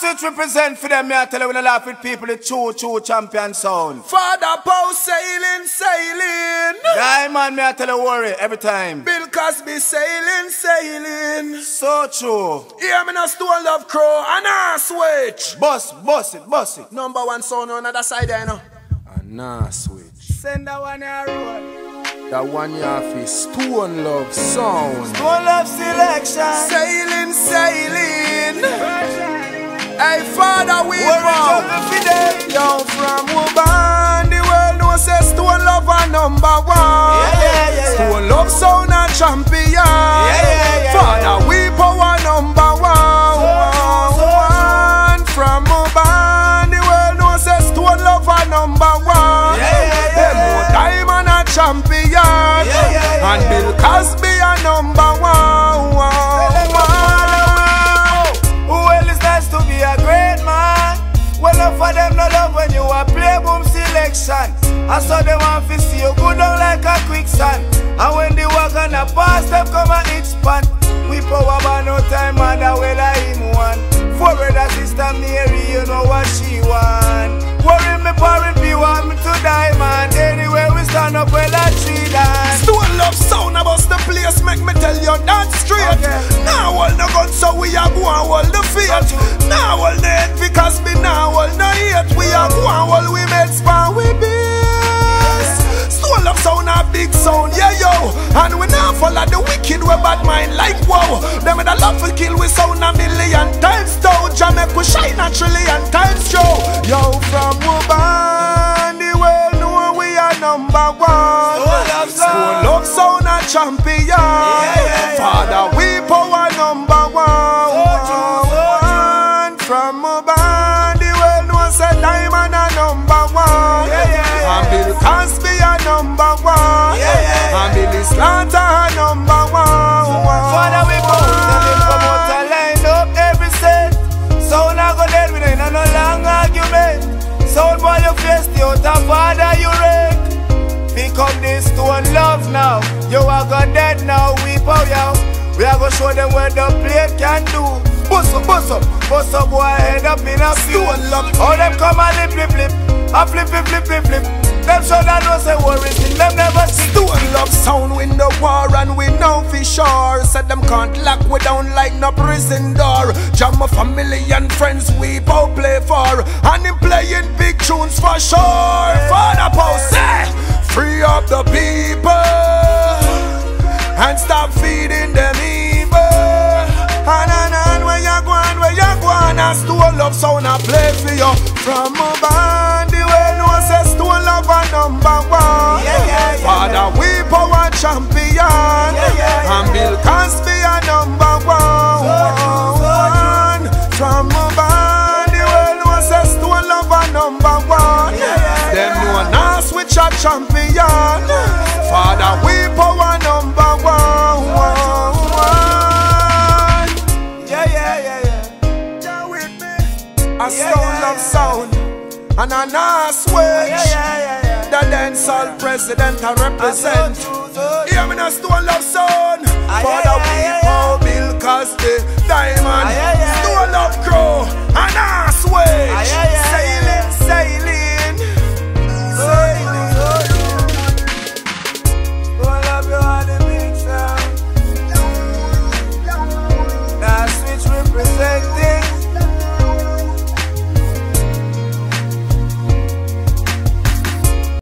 Nahswitch represent for them. Me I tell you when I laugh with people, the true champion sound. Father Paul sailing. Diamond, me I tell you worry every time. Bill Cosby sailing. So true. Hear me now, Stone Love Crow and Nahswitch. Boss it. #1 sound on the other side there, you know. And Nahswitch. Send that one here road. That one you have is Stone Love sound. Stone Love selection. Sailing. Hey, Father, we bow. Yo, from Wuban, the world knows say Stone Love are #1. Yeah. Stone Love sound a champion. Yeah. Father, we power #1. From Wuban, the world knows say Stone Love are #1. Them more diamond a champion. And Bill Cosby a #1. Well, it's nice to be a great man. Well, enough for them no love when you a play boom selection. I saw them want to see you go down like a quicksand. And when they walk on a pass, them come and each span. We power by no time, man, that well I him one. For brother, sister Mary, you know what she want. Worry me, parent, be want me to die, man. Anyway, we stand up well at tree dance. Stone Love sound about the place, make me tell you that straight. Now hold no gun, so we are go and hold the faith. Now hold the head, because we now hold no hate. We are go and hold we make span with this. Stone Love sound a big sound, yeah yo. And we now follow the wicked, we bad mind like wow. Them with a love for kill, we sound a million times though. Jam make we shine a trillion times show. Yo, from Wuban, the world know we are #1. Stone Love sound a champion. Father, we power #1. From Wuban, the world know say diamond a #1. And Bill Cosby a #1. And Billy Slaughter a #1. Father, we both come out and line up every set. Sound I go dead with no long argument. Sound boy you face the outer father you wreck. Become this Stone Love now. You are gone dead now, we power you. We are gonna show them what the plate can do. Bust up boy head up in a few. Stone Love. All them come and flip. A flip. Them show that no say worries in them never see. Stone Love sound win the war and we know for sure. Said them can't lock we down like no prison door. Jam my family and friends we both play for. And him playing big tunes for sure. Father Paul say, free up the people and stop feeding them evil. And where you go and Stone Love sound a play for you. From a band, the way no say Stone Love a #1. Father, we power champion. And Bill Cosby a #1. From a band, the way no say Stone Love a #1. Them know Nahswitch a champion. Father, we power #1. A Stone Love sound and a Nahswitch. The dancehall president I represent. Hear me now, Stone Love sound.